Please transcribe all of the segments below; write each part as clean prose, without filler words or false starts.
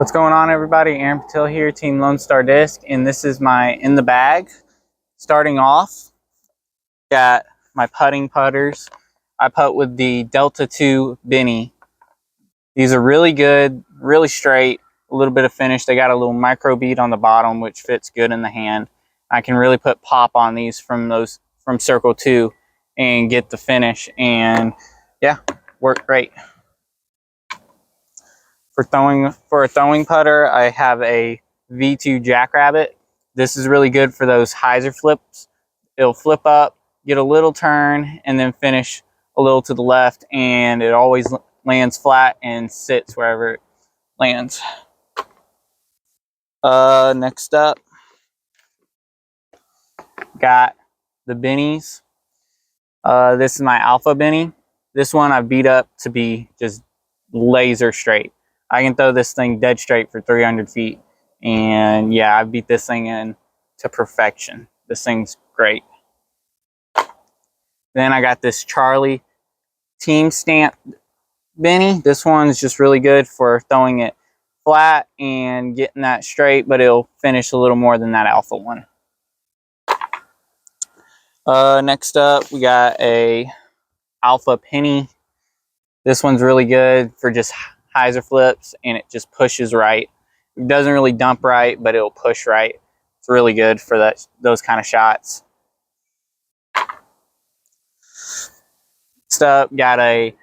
What's going on, everybody? Aaron Patil here, Team Lone Star Disc, and this is my in the bag. Starting off, got my putting putters. I putt with the Delta 2 Benny. These are really good, really straight, a little bit of finish. They got a little micro bead on the bottom, which fits good in the hand. I can really put pop on these from Circle 2 and get the finish, and yeah, work great. For a throwing putter, I have a V2 Jackrabbit. This is really good for those hyzer flips. It'll flip up, get a little turn, and then finish a little to the left, and it always lands flat and sits wherever it lands. Next up, got the Bennies. This is my Alpha Benny. This one I beat up to be just laser straight. I can throw this thing dead straight for 300 feet. And yeah, I beat this thing in to perfection. This thing's great. Then I got this Charlie Team Stamp Benny. This one's just really good for throwing it flat and getting that straight, but it'll finish a little more than that Alpha one. Next up, we got a Alpha Penny. This one's really good for just hyzer flips, and it just pushes right. It doesn't really dump right, but it'll push right. It's really good for those kind of shots. Next up, got a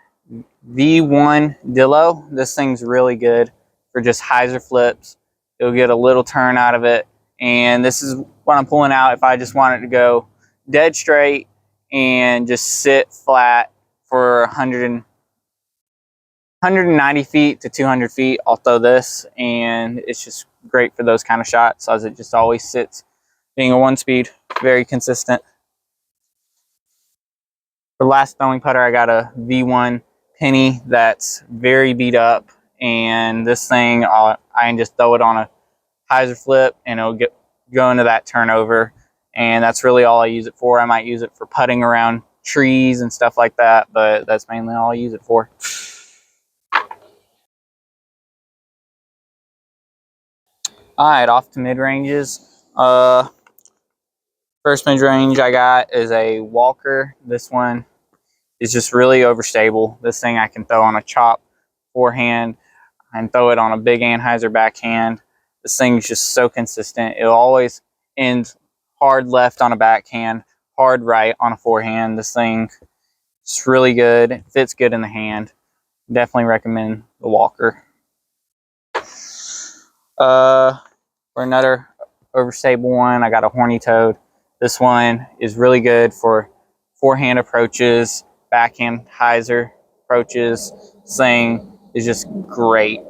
V1 Dillo. This thing's really good for just hyzer flips. It'll get a little turn out of it, and this is what I'm pulling out if I just want it to go dead straight and just sit flat for 190 feet to 200 feet. I'll throw this, and it's just great for those kind of shots as it just always sits, being a one speed, very consistent. For last throwing putter, I got a V1 Penny that's very beat up, and this thing I can just throw it on a hyzer flip and it'll go into that turnover, and that's really all I use it for. I might use it for putting around trees and stuff like that, but that's mainly all I use it for. Alright, off to mid-ranges. First mid-range I got is a Walker. This one is just really overstable. This thing I can throw on a chop forehand and throw it on a big anhyzer backhand. This thing's just so consistent. It'll always end hard left on a backhand, hard right on a forehand. This thing is really good. It fits good in the hand. Definitely recommend the Walker. For another overstable one, I got a Horny Toad. This one is really good for forehand approaches, backhand hyzer approaches. This thing is just great.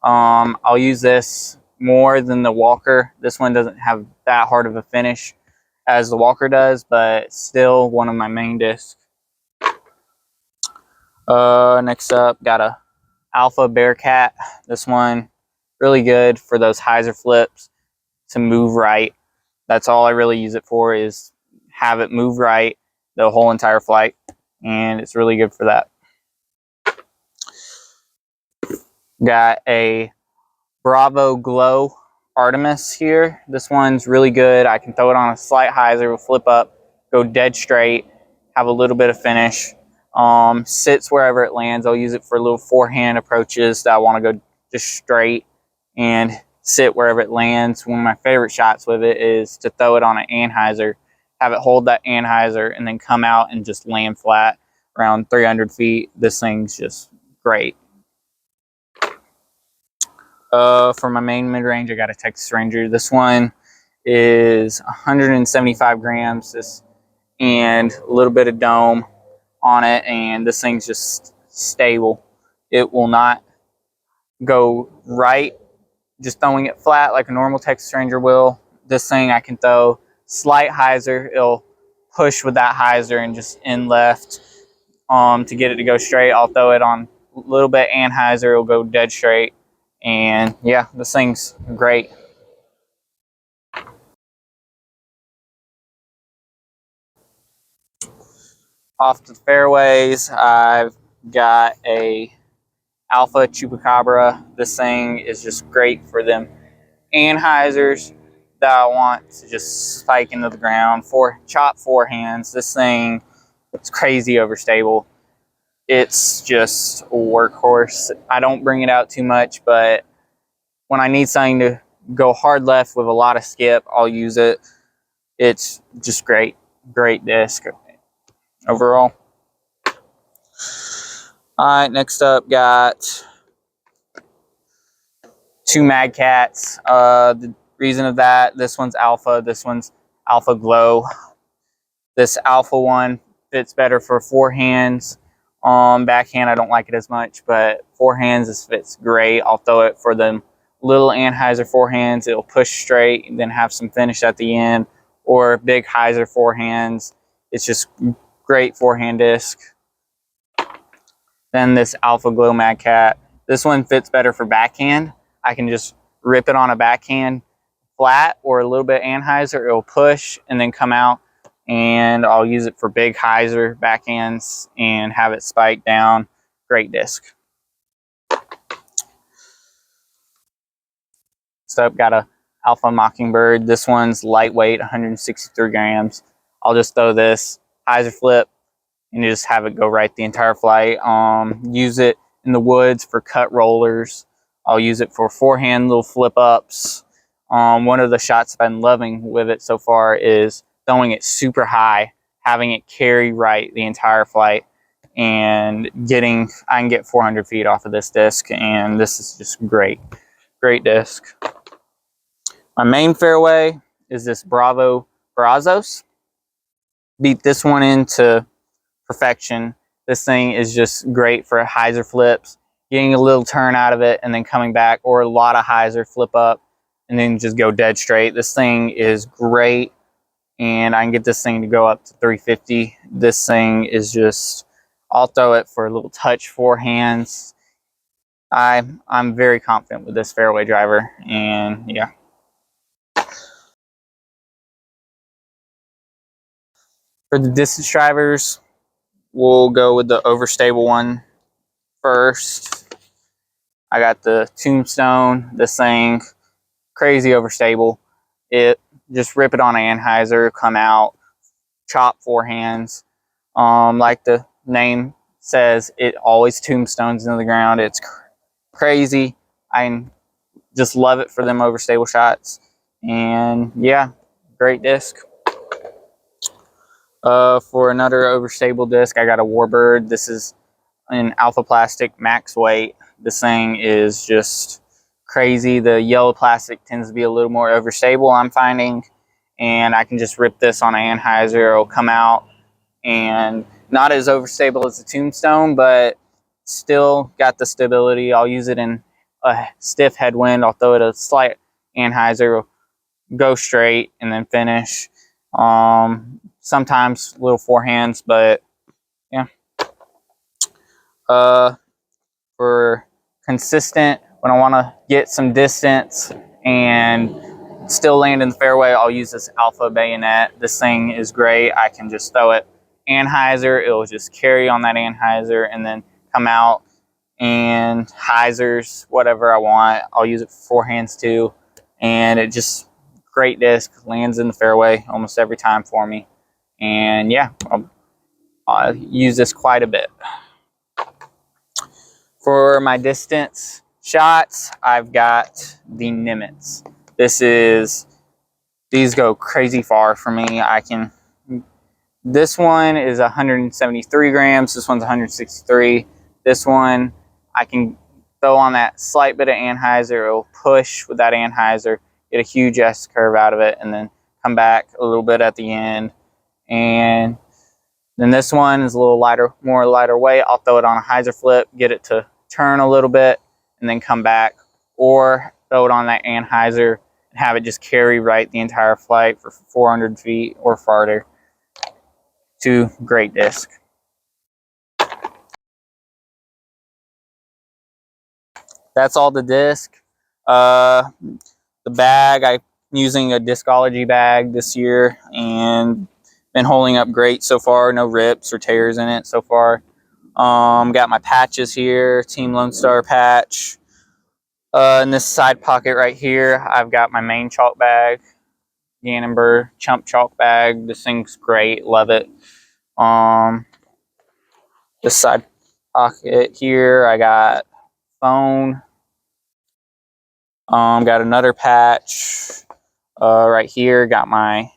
I'll use this more than the Walker. This one doesn't have that hard of a finish as the Walker does, but still one of my main discs. Next up, got a Alpha Bearcat. This one really good for those hyzer flips to move right. That's all I really use it for, is have it move right the whole entire flight, and it's really good for that. Got a Bravo Glow Artemis here. This one's really good. I can throw it on a slight hyzer, will flip up, go dead straight, have a little bit of finish. Sits wherever it lands. I'll use it for little forehand approaches that I want to go just straight and sit wherever it lands. One of my favorite shots with it is to throw it on an anhyzer, have it hold that anhyzer, and then come out and just land flat around 300 feet. This thing's just great. For my main mid-range, I got a Texas Ranger. This one is 175 grams and a little bit of dome on it, and this thing's just stable. It will not go right just throwing it flat like a normal Texas Ranger will. This thing I can throw slight hyzer. It'll push with that hyzer and just end left to get it to go straight. I'll throw it on a little bit anhyzer. It'll go dead straight. And yeah, this thing's great. Off to the fairways, I've got a Alpha Chupacabra. This thing is just great for them anhyders that I want to just spike into the ground. Chop forehands. This thing, it's crazy overstable. It's just a workhorse. I don't bring it out too much, but when I need something to go hard left with a lot of skip, I'll use it. It's just great disc overall. All right, next up, got two Mad Catz. The reason of that, this one's Alpha, this one's Alpha Glow. This Alpha one fits better for forehands. Backhand, I don't like it as much, but forehands, this fits great. I'll throw it for them little Anheuser forehands. It'll push straight and then have some finish at the end, or big hyzer forehands. It's just great forehand disc. Then this Alpha Glow Mad Cat. This one fits better for backhand. I can just rip it on a backhand flat or a little bit Anheuser. It'll push and then come out, and I'll use it for big hyzer backhands and have it spike down. Great disc. So I've got a Alpha Mockingbird. This one's lightweight, 163 grams. I'll just throw this hyzer flip and just have it go right the entire flight. Use it in the woods for cut rollers. I'll use it for forehand little flip ups. One of the shots I've been loving with it so far is throwing it super high, having it carry right the entire flight, and I can get 400 feet off of this disc, and this is just great disc. My main fairway is this Bravo Brazos. Beat this one into perfection. This thing is just great for hyzer flips, getting a little turn out of it and then coming back, or a lot of hyzer flip up and then just go dead straight. This thing is great, and I can get this thing to go up to 350. This thing is just, I'll throw it for a little touch forehands. I'm very confident with this fairway driver, and yeah. For the distance drivers, we'll go with the overstable one first. I got the Tombstone. This thing, crazy overstable. It just rip it on an Anheuser, come out, chop forehands. Like the name says, it always tombstones into the ground. It's crazy. I just love it for them overstable shots. And yeah, great disc. For another overstable disc, I got a Warbird. This is an Alpha Plastic max weight. This thing is just crazy. The yellow plastic tends to be a little more overstable, I'm finding, and I can just rip this on an Anheuser. It'll come out, and not as overstable as the Tombstone, but still got the stability. I'll use it in a stiff headwind. I'll throw it a slight Anheuser, go straight, and then finish. Sometimes little forehands, but yeah. For consistent, when I want to get some distance and still land in the fairway, I'll use this Alpha Bayonet. This thing is great. I can just throw it Anheuser. It'll just carry on that Anheuser and then come out, and hyzers, whatever I want. I'll use it for forehands too, and it just, great disc, lands in the fairway almost every time for me. And yeah, I'll use this quite a bit. For my distance shots, I've got the Nimitz. These go crazy far for me. This one is 173 grams. This one's 163. This one, I can throw on that slight bit of Anheuser. It'll push with that Anheuser, get a huge S curve out of it, and then come back a little bit at the end. And then this one is a little lighter, more lighter weight. I'll throw it on a hyzer flip, get it to turn a little bit, and then come back, or throw it on that Anheuser and have it just carry right the entire flight for 400 feet or farther. Two great disc. That's all the disc. The bag, I'm using a Discology bag this year, and been holding up great so far. No rips or tears in it so far. Got my patches here, Team Lone Star patch. In this side pocket right here, I've got my main chalk bag, Gannon-Buhr Chump chalk bag. This thing's great, love it. This side pocket here, I got phone. Got another patch. Right here, got my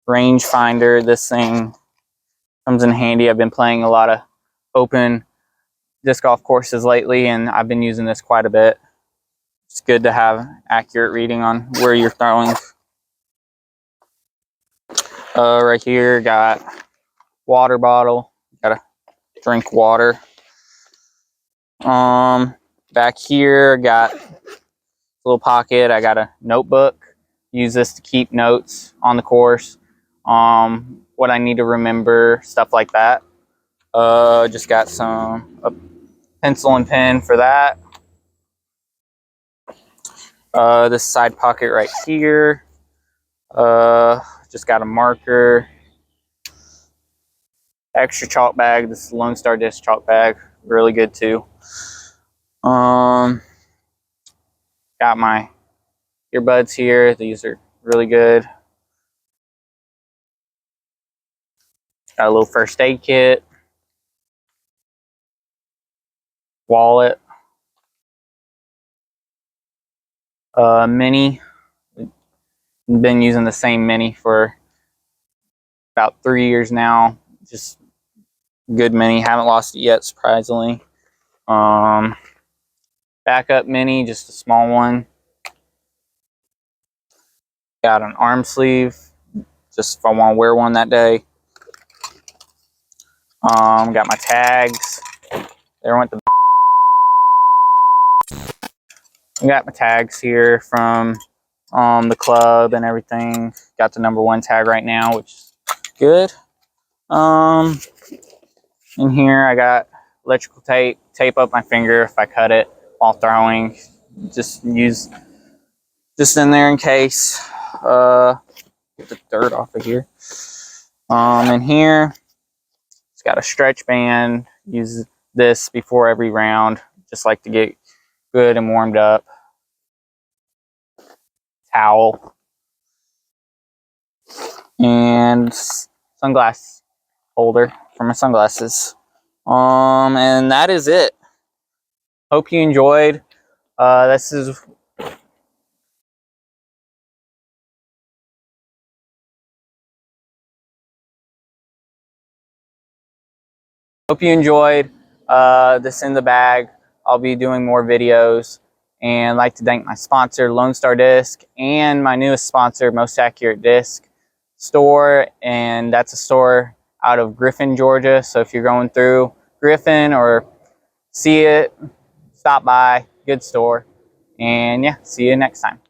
range finder. This thing comes in handy. I've been playing a lot of open disc golf courses lately, and I've been using this quite a bit. It's good to have accurate reading on where you're throwing. Right here, got water bottle. Gotta drink water. Back here, got a little pocket. I got a notebook. Use this to keep notes on the course. What I need to remember, stuff like that. Just got some pencil and pen for that. This side pocket right here. Just got a marker. Extra chalk bag. This is Lone Star Disc chalk bag. Really good too. Got my earbuds here. These are really good. Got a little first aid kit. Wallet. Mini. Been using the same mini for about 3 years now. Just good mini. Haven't lost it yet, surprisingly. Backup mini, just a small one. Got an arm sleeve, just if I want to wear one that day. Got my tags. There went the. Got my tags here from the club and everything. Got the #1 tag right now, which is good. In here I got electrical tape. Tape up my finger if I cut it while throwing. Just use this in there in case. Get the dirt off of here. In here, it's got a stretch band. Use this before every round. Just like to get good and warmed up. Towel. And sunglass holder for my sunglasses. And that is it. Hope you enjoyed. Hope you enjoyed this in the bag. I'll be doing more videos, and I'd like to thank my sponsor, Lone Star Disc, and my newest sponsor, Most Accurate Disc Store, and that's a store out of Griffin, Georgia. So if you're going through Griffin or see it, stop by. Good store. And yeah, see you next time.